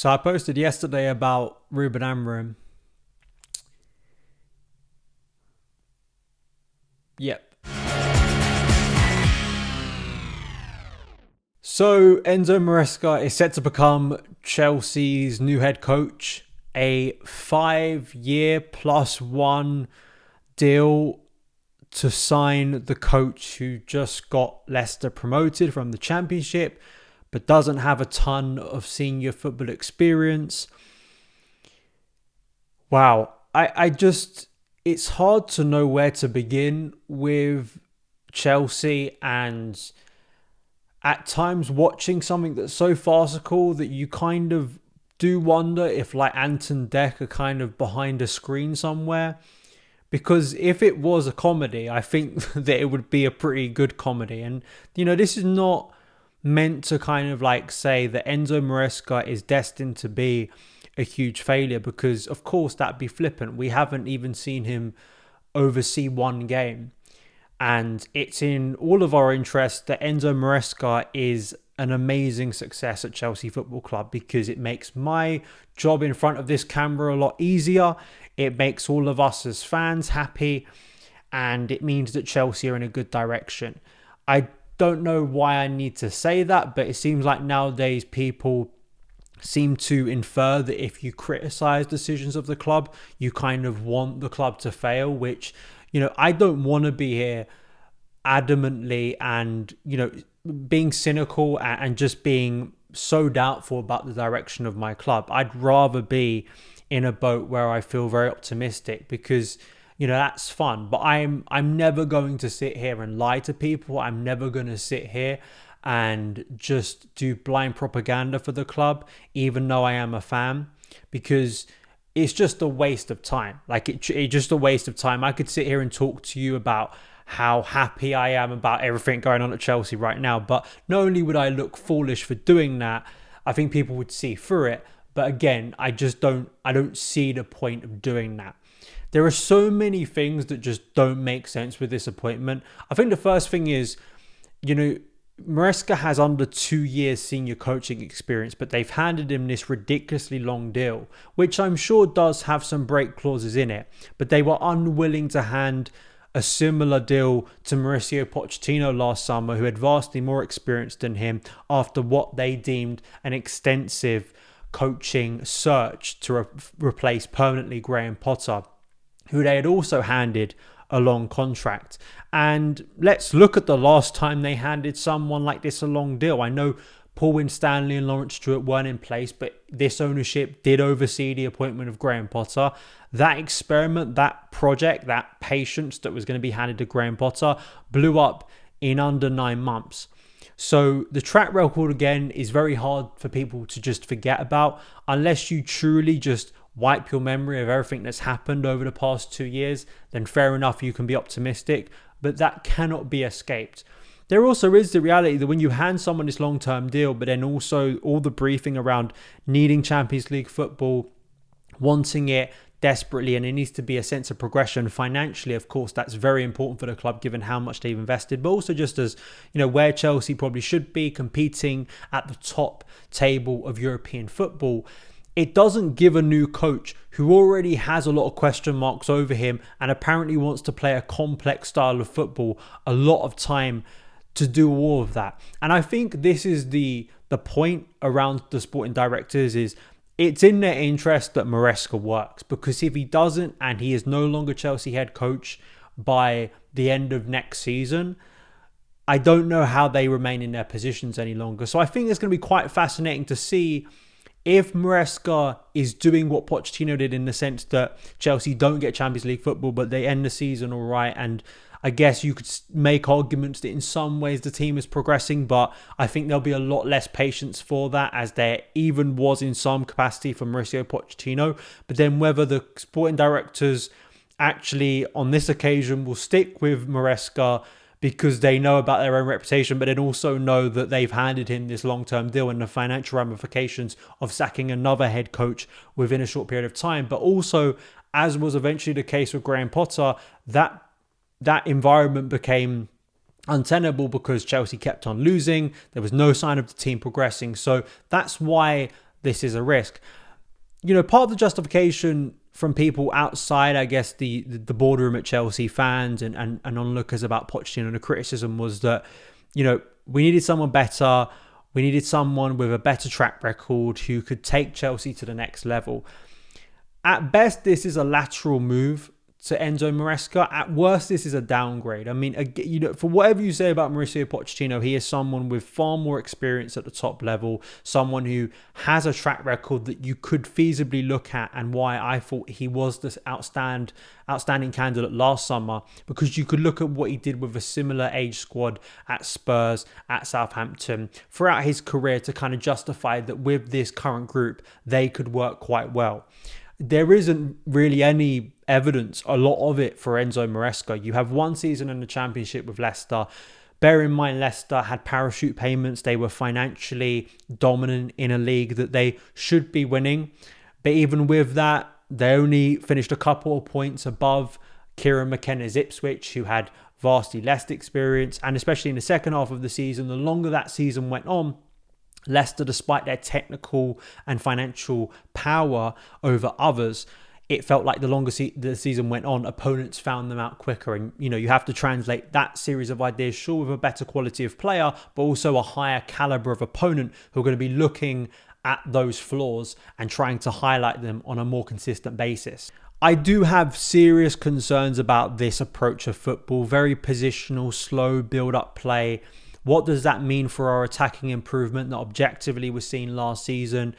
So I posted yesterday about Ruben Amorim. Yep. So Enzo Maresca is set to become Chelsea's new head coach. A 5-year +1 deal to sign the coach who just got Leicester promoted from the Championship, but doesn't have a ton of senior football experience. Wow. It's hard to know where to begin with Chelsea, and at times watching something that's so farcical that you kind of do wonder if like Anton Deck are kind of behind a screen somewhere. Because if it was a comedy, I think that it would be a pretty good comedy. And, this is not meant to kind of like say that Enzo Maresca is destined to be a huge failure, because of course that'd be flippant. We haven't even seen him oversee one game. And it's in all of our interests that Enzo Maresca is an amazing success at Chelsea Football Club, because it makes my job in front of this camera a lot easier. It makes all of us as fans happy, and it means that Chelsea are in a good direction. I don't know why I need to say that, but it seems like nowadays people seem to infer that if you criticize decisions of the club, you kind of want the club to fail, which, I don't want to be here adamantly and, being cynical and just being so doubtful about the direction of my club. I'd rather be in a boat where I feel very optimistic, because that's fun. But I'm never going to sit here and lie to people. I'm never going to sit here and just do blind propaganda for the club, even though I am a fan, because it's just a waste of time. Like it's just a waste of time. I could sit here and talk to you about how happy I am about everything going on at Chelsea right now, but not only would I look foolish for doing that, I think people would see through it. But again, I don't see the point of doing that. There are so many things that just don't make sense with this appointment. I think the first thing is, Maresca has under 2 years senior coaching experience, but they've handed him this ridiculously long deal, which I'm sure does have some break clauses in it, but they were unwilling to hand a similar deal to Mauricio Pochettino last summer, who had vastly more experience than him, after what they deemed an extensive coaching search to replace permanently Graham Potter, who they had also handed a long contract. And let's look at the last time they handed someone like this a long deal. I know Paul Winstanley and Lawrence Stewart weren't in place, but this ownership did oversee the appointment of Graham Potter. That experiment, that project, that patience that was going to be handed to Graham Potter blew up in under 9 months. So the track record, again, is very hard for people to just forget about, unless you truly just wipe your memory of everything that's happened over the past 2 years. Then fair enough, you can be optimistic, but that cannot be escaped. There also is the reality that when you hand someone this long-term deal, but then also all the briefing around needing Champions League football, wanting it desperately, and it needs to be a sense of progression financially. Of course, that's very important for the club given how much they've invested, but also just as, where Chelsea probably should be, competing at the top table of European football. It doesn't give a new coach who already has a lot of question marks over him and apparently wants to play a complex style of football a lot of time to do all of that. And I think this is the point around the sporting directors, is it's in their interest that Maresca works, because if he doesn't and he is no longer Chelsea head coach by the end of next season, I don't know how they remain in their positions any longer. So I think it's going to be quite fascinating to see if Maresca is doing what Pochettino did, in the sense that Chelsea don't get Champions League football, but they end the season all right. And I guess you could make arguments that in some ways the team is progressing, but I think there'll be a lot less patience for that, as there even was in some capacity for Mauricio Pochettino. But then whether the sporting directors actually on this occasion will stick with Maresca because they know about their own reputation, but then also know that they've handed him this long-term deal and the financial ramifications of sacking another head coach within a short period of time. But also, as was eventually the case with Graham Potter, that environment became untenable because Chelsea kept on losing. There was no sign of the team progressing. So that's why this is a risk. Part of the justification from people outside, I guess, the boardroom at Chelsea, fans and onlookers about Pochettino, and the criticism was that, we needed someone better. We needed someone with a better track record who could take Chelsea to the next level. At best, this is a lateral move to Enzo Maresca. At worst, this is a downgrade. I mean, for whatever you say about Mauricio Pochettino, he is someone with far more experience at the top level, someone who has a track record that you could feasibly look at, and why I thought he was this outstanding candidate last summer, because you could look at what he did with a similar age squad at Spurs, at Southampton, throughout his career, to kind of justify that with this current group, they could work quite well. There isn't really any evidence, a lot of it, for Enzo Maresca. You have one season in the Championship with Leicester. Bear in mind, Leicester had parachute payments. They were financially dominant in a league that they should be winning. But even with that, they only finished a couple of points above Kieran McKenna's Ipswich, who had vastly less experience. And especially in the second half of the season, the longer that season went on, Leicester, despite their technical and financial power over others, it felt like the longer the season went on, opponents found them out quicker. And, you have to translate that series of ideas, sure, with a better quality of player, but also a higher caliber of opponent who are going to be looking at those flaws and trying to highlight them on a more consistent basis. I do have serious concerns about this approach of football. Very positional, slow build-up play. What does that mean for our attacking improvement that objectively was seen last season?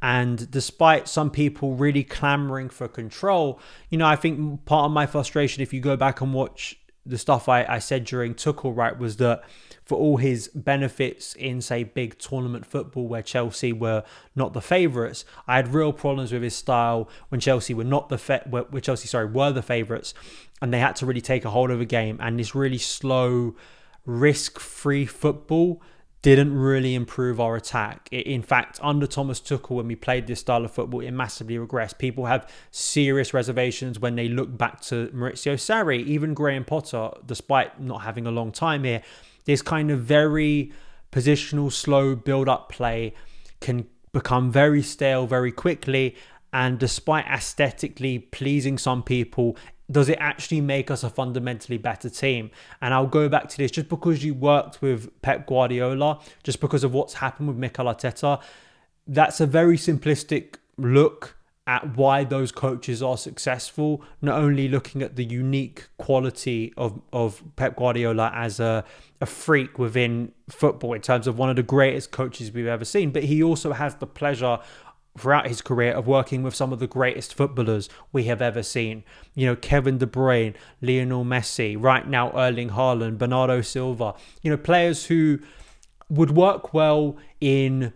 And despite some people really clamoring for control, I think part of my frustration, if you go back and watch the stuff I said during Tuchel, right, was that for all his benefits in, say, big tournament football where Chelsea were not the favourites, I had real problems with his style when Chelsea were not were the favourites, and they had to really take a hold of a game. And this really slow, risk-free football didn't really improve our attack. In fact, under Thomas Tuchel, when we played this style of football, it massively regressed. People have serious reservations when they look back to Maurizio Sarri, even Graham Potter, despite not having a long time here. This kind of very positional, slow build-up play can become very stale very quickly. And despite aesthetically pleasing some people, does it actually make us a fundamentally better team? And I'll go back to this, just because you worked with Pep Guardiola, just because of what's happened with Mikel Arteta, that's a very simplistic look at why those coaches are successful, not only looking at the unique quality of Pep Guardiola as a freak within football in terms of one of the greatest coaches we've ever seen, but he also has the pleasure throughout his career of working with some of the greatest footballers we have ever seen. Kevin De Bruyne, Lionel Messi, right now Erling Haaland, Bernardo Silva, players who would work well in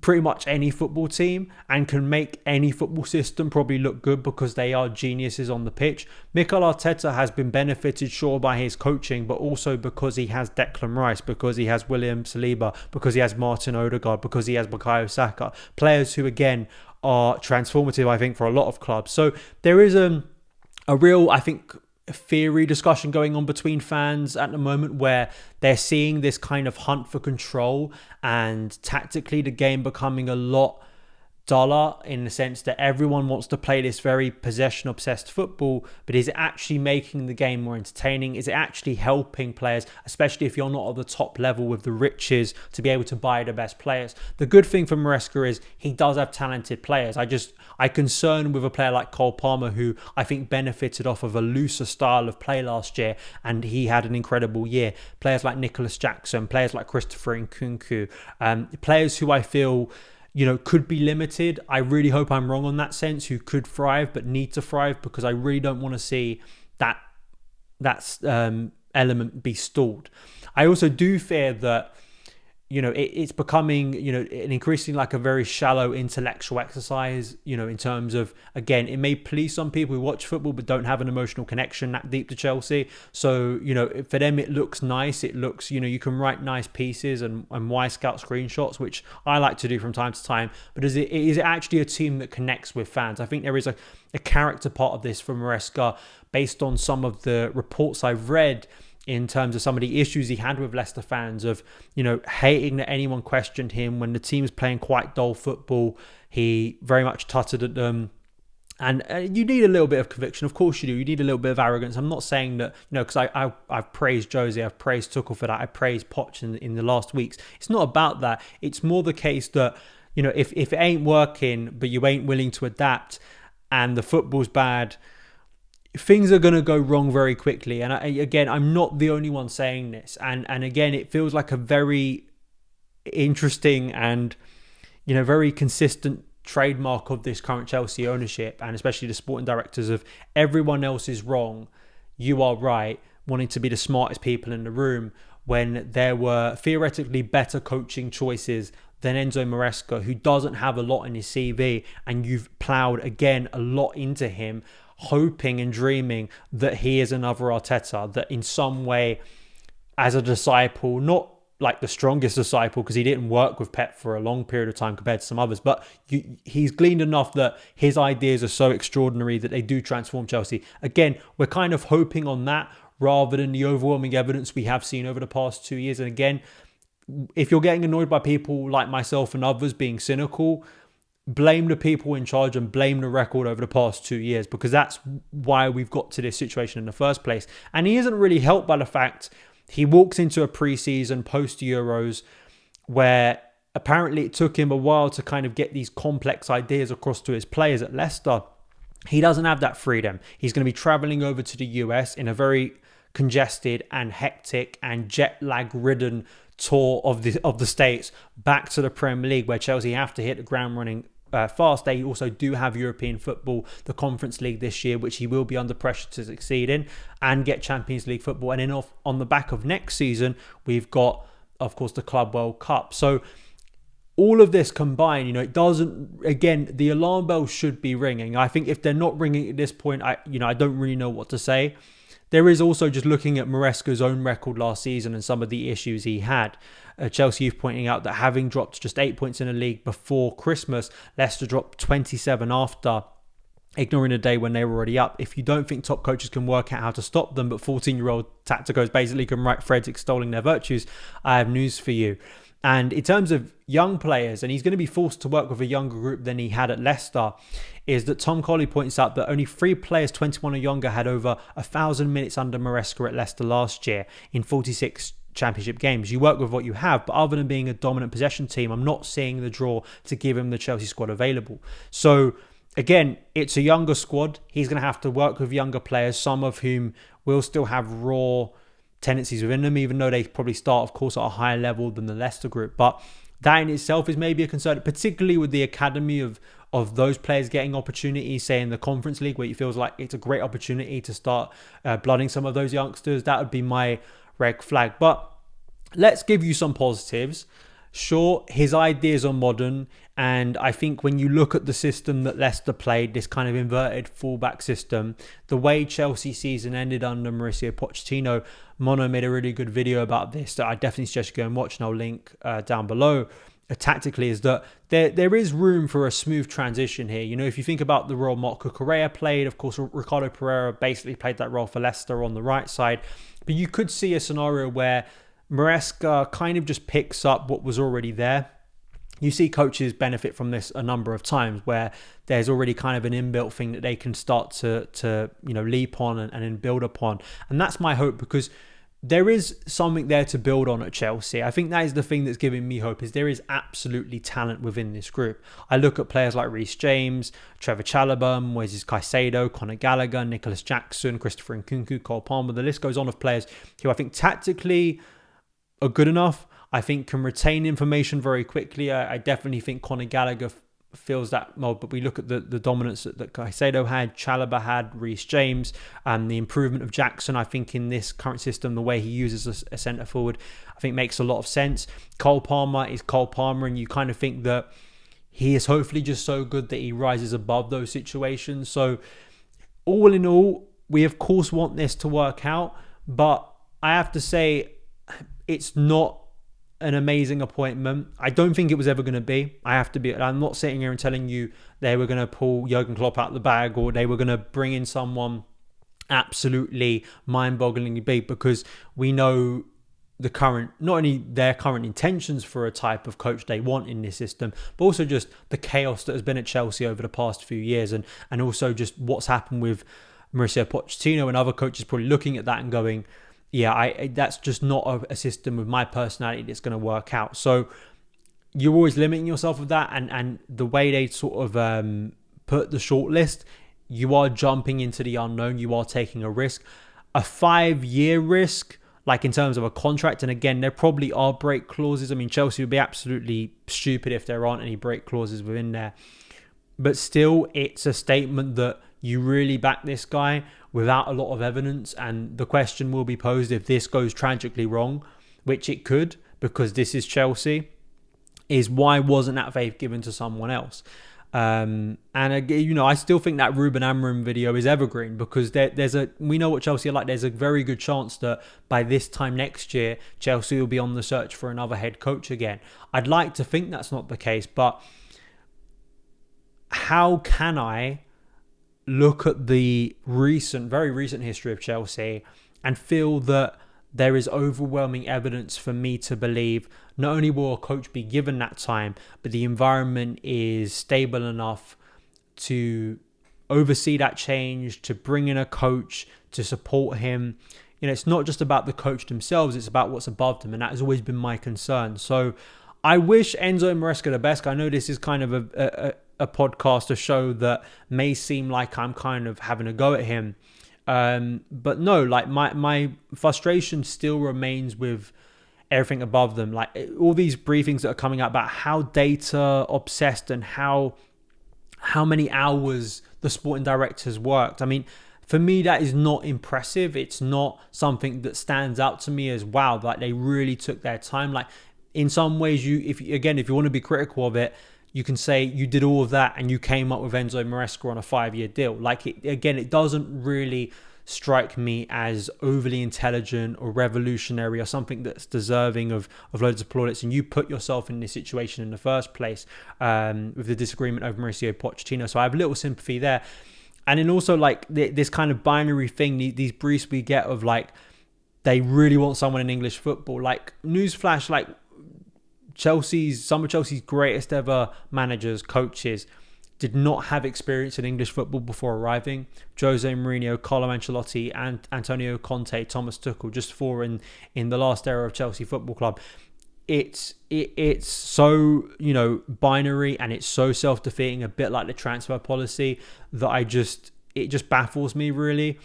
pretty much any football team and can make any football system probably look good because they are geniuses on the pitch. Mikel Arteta has been benefited, sure, by his coaching, but also because he has Declan Rice, because he has William Saliba, because he has Martin Odegaard, because he has Bukayo Saka, players who again are transformative, I think, for a lot of clubs. So there is a real, I think, theory discussion going on between fans at the moment where they're seeing this kind of hunt for control and tactically the game becoming a lot duller, in the sense that everyone wants to play this very possession-obsessed football, but is it actually making the game more entertaining? Is it actually helping players, especially if you're not at the top level with the riches, to be able to buy the best players? The good thing for Maresca is he does have talented players. I concern with a player like Cole Palmer, who I think benefited off of a looser style of play last year, and he had an incredible year. Players like Nicholas Jackson, players like Christopher Nkunku, players who I feel could be limited. I really hope I'm wrong on that sense, who could thrive but need to thrive, because I really don't want to see that element be stalled. I also do fear that it's becoming, an increasingly like a very shallow intellectual exercise, in terms of, again, it may please some people who watch football but don't have an emotional connection that deep to Chelsea. So, for them, it looks nice. It looks, you can write nice pieces and Y-Scout screenshots, which I like to do from time to time. But is it actually a team that connects with fans? I think there is a character part of this for Maresca, based on some of the reports I've read, in terms of some of the issues he had with Leicester fans of, hating that anyone questioned him when the team's playing quite dull football, He very much tutted at them. And you need a little bit of conviction. Of course you do. You need a little bit of arrogance. I'm not saying that, because I've praised Jose, I've praised Tuchel for that. I praised Poch in the last weeks. It's not about that. It's more the case that, if it ain't working, but you ain't willing to adapt and the football's bad, things are going to go wrong very quickly. And again, I'm not the only one saying this. And again, it feels like a very interesting and, very consistent trademark of this current Chelsea ownership, and especially the sporting directors, of everyone else is wrong, you are right, wanting to be the smartest people in the room, when there were theoretically better coaching choices than Enzo Maresca, who doesn't have a lot in his CV, and you've ploughed again a lot into him, hoping and dreaming that he is another Arteta, that in some way, as a disciple, not like the strongest disciple, because he didn't work with Pep for a long period of time compared to some others, but he's gleaned enough that his ideas are so extraordinary that they do transform Chelsea. Again, we're kind of hoping on that rather than the overwhelming evidence we have seen over the past 2 years. And again, if you're getting annoyed by people like myself and others being cynical, blame the people in charge and blame the record over the past 2 years, because that's why we've got to this situation in the first place. And he isn't really helped by the fact he walks into a pre-season post-Euros where apparently it took him a while to kind of get these complex ideas across to his players at Leicester. He doesn't have that freedom. He's going to be travelling over to the US in a very congested and hectic and jet lag ridden tour of the States back to the Premier League, where Chelsea have to hit the ground running fast. They also do have European football, the Conference League this year, which he will be under pressure to succeed in, and get Champions League football. And then on the back of next season, we've got, of course, the Club World Cup. So all of this combined, it doesn't, again, the alarm bells should be ringing. I think if they're not ringing at this point, I don't really know what to say. There is also, just looking at Maresca's own record last season and some of the issues he had. Chelsea Youth pointing out that having dropped just 8 points in the league before Christmas, Leicester dropped 27 after, ignoring a day when they were already up. If you don't think top coaches can work out how to stop them, but 14-year-old tacticos basically can write threads extolling their virtues, I have news for you. And in terms of young players, and he's going to be forced to work with a younger group than he had at Leicester, is that Tom Colley points out that only 3 players 21 or younger had over 1,000 minutes under Maresca at Leicester last year in 46 Championship games. You work with what you have, but other than being a dominant possession team, I'm not seeing the draw to give him the Chelsea squad available. So again, it's a younger squad. He's going to have to work with younger players, some of whom will still have raw tendencies within them, even though they probably start, of course, at a higher level than the Leicester group. But that in itself is maybe a concern, particularly with the academy of those players getting opportunities, say in the Conference League, where it feels like it's a great opportunity to start blooding some of those youngsters. That would be my red flag. But let's give you some positives. Sure, his ideas are modern, and I think when you look at the system that Leicester played, this kind of inverted fullback system, the way Chelsea season ended under Mauricio Pochettino, Mono made a really good video about this that I definitely suggest you go and watch, and I'll link down below. Tactically, is that there is room for a smooth transition here. If you think about the role Marco Correa played, of course, Ricardo Pereira basically played that role for Leicester on the right side, but you could see a scenario where Maresca kind of just picks up what was already there. You see coaches benefit from this a number of times, where there's already kind of an inbuilt thing that they can start to leap on and then build upon. And that's my hope, because there is something there to build on at Chelsea. I think that is the thing that's giving me hope, is there is absolutely talent within this group. I look at players like Reece James, Trevor Chalobah, Moises Caicedo, Conor Gallagher, Nicholas Jackson, Christopher Nkunku, Cole Palmer. The list goes on of players who I think tactically are good enough. I think can retain information very quickly. I definitely think Conor Gallagher feels that mold, but we look at the dominance that Caicedo had, Chalobah had, Reece James, and the improvement of Jackson. I think in this current system, the way he uses a centre forward, I think makes a lot of sense. Cole Palmer is Cole Palmer, and you kind of think that he is hopefully just so good that he rises above those situations. So all in all, we of course want this to work out, but I have to say it's not an amazing appointment. I don't think it was ever going to be. I'm not sitting here and telling you they were going to pull Jurgen Klopp out of the bag, or they were going to bring in someone absolutely mind-bogglingly big, because we know not only their current intentions for a type of coach they want in this system, but also just the chaos that has been at Chelsea over the past few years, and also just what's happened with Mauricio Pochettino and other coaches probably looking at that and going, yeah, that's just not a system with my personality that's going to work out. So you're always limiting yourself with that, and the way they sort of put the shortlist, you are jumping into the unknown, you are taking a risk, a 5-year risk, like in terms of a contract. And again, there probably are break clauses. I mean, Chelsea would be absolutely stupid if there aren't any break clauses within there. But still, it's a statement that you really back this guy without a lot of evidence. And the question will be posed if this goes tragically wrong, which it could, because this is Chelsea, is why wasn't that faith given to someone else? And again, I still think that Ruben Amorim video is evergreen, because we know what Chelsea are like. There's a very good chance that by this time next year, Chelsea will be on the search for another head coach again. I'd like to think that's not the case, but how can I look at the very recent history of Chelsea and feel that there is overwhelming evidence for me to believe not only will a coach be given that time, but the environment is stable enough to oversee that change, to bring in a coach to support him. It's not just about the coach themselves, it's about what's above them, and that has always been my concern. So I wish Enzo Maresca the best. I know this is kind of a podcast, a show that may seem like I'm kind of having a go at him. But no, like my frustration still remains with everything above them. Like all these briefings that are coming out about how data obsessed and how many hours the sporting directors worked. I mean, for me, that is not impressive. It's not something that stands out to me as wow, like they really took their time. Like in some ways, if you want to be critical of it, you can say you did all of that and you came up with Enzo Maresca on a 5-year deal. Like it doesn't really strike me as overly intelligent or revolutionary or something that's deserving of loads of plaudits. And you put yourself in this situation in the first place with the disagreement over Mauricio Pochettino. So I have little sympathy there. And then also like this kind of binary thing, these briefs we get of like, they really want someone in English football. Like newsflash, like some of Chelsea's greatest ever managers, coaches, did not have experience in English football before arriving. Jose Mourinho, Carlo Ancelotti, and Antonio Conte, Thomas Tuchel, just four in the last era of Chelsea Football Club. It's so, binary, and it's so self-defeating, a bit like the transfer policy, that it just baffles me really.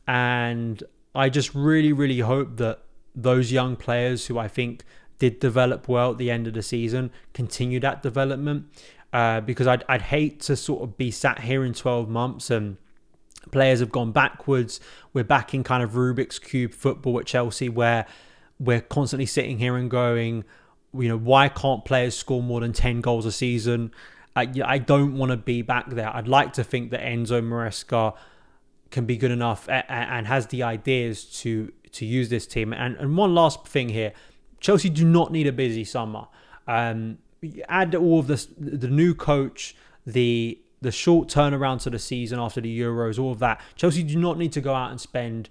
And I just really, really hope that those young players who I think did develop well at the end of the season continue that development. Because I'd hate to sort of be sat here in 12 months and players have gone backwards. We're back in kind of Rubik's Cube football at Chelsea, where we're constantly sitting here and going, why can't players score more than 10 goals a season? I don't want to be back there. I'd like to think that Enzo Maresca can be good enough and has the ideas to use this team. And one last thing here, Chelsea do not need a busy summer. Add all of this, the new coach, the short turnaround to the season after the Euros, all of that. Chelsea do not need to go out and spend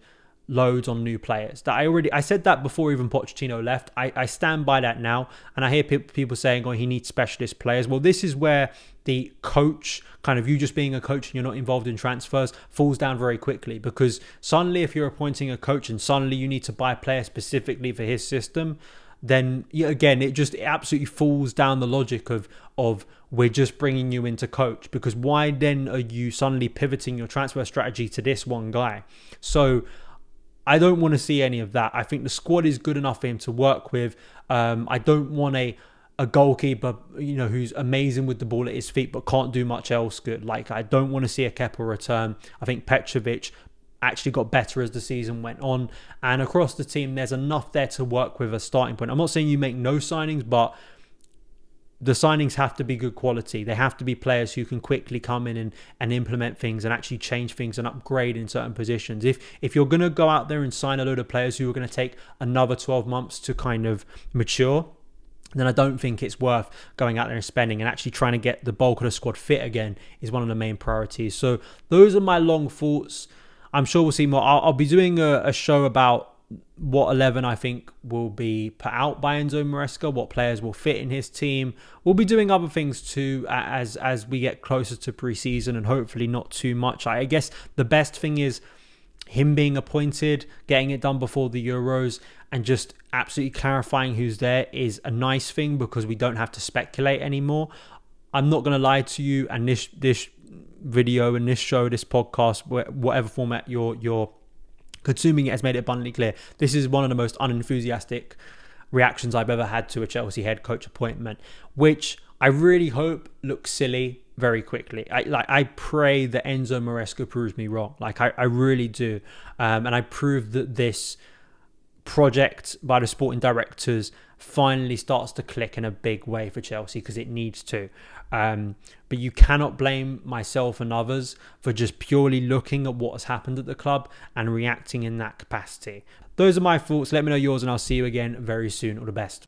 loads on new players. I said that before even Pochettino left. I stand by that now, and I hear people saying, he needs specialist players. Well, this is where the coach, kind of you just being a coach and you're not involved in transfers, falls down very quickly, because suddenly if you're appointing a coach and suddenly you need to buy players specifically for his system, then again, it absolutely falls down the logic of we're just bringing you in to coach, because why then are you suddenly pivoting your transfer strategy to this one guy? So I don't want to see any of that. I think the squad is good enough for him to work with. I don't want a goalkeeper, who's amazing with the ball at his feet but can't do much else good. Like, I don't want to see a Kepa return. I think Petrovic actually got better as the season went on, and across the team there's enough there to work with a starting point. I'm not saying you make no signings, but the signings have to be good quality. They have to be players who can quickly come in and implement things and actually change things and upgrade in certain positions. If you're going to go out there and sign a load of players who are going to take another 12 months to kind of mature, then I don't think it's worth going out there and spending. And actually trying to get the bulk of the squad fit again is one of the main priorities. So those are my long thoughts. I'm sure we'll see more. I'll be doing a show about what 11 I think will be put out by Enzo Maresca, what players will fit in his team. We'll be doing other things too as we get closer to pre-season, and hopefully not too much. I guess the best thing is him being appointed, getting it done before the Euros, and just absolutely clarifying who's there is a nice thing because we don't have to speculate anymore. I'm not going to lie to you, and this video and this show, this podcast, whatever format you're consuming it, has made it abundantly clear. This is one of the most unenthusiastic reactions I've ever had to a Chelsea head coach appointment, which I really hope looks silly very quickly. I pray that Enzo Maresca proves me wrong. I really do. And I prove that this project by the sporting directors finally starts to click in a big way for Chelsea, because it needs to. But you cannot blame myself and others for just purely looking at what has happened at the club and reacting in that capacity. Those are my thoughts. Let me know yours, and I'll see you again very soon. All the best.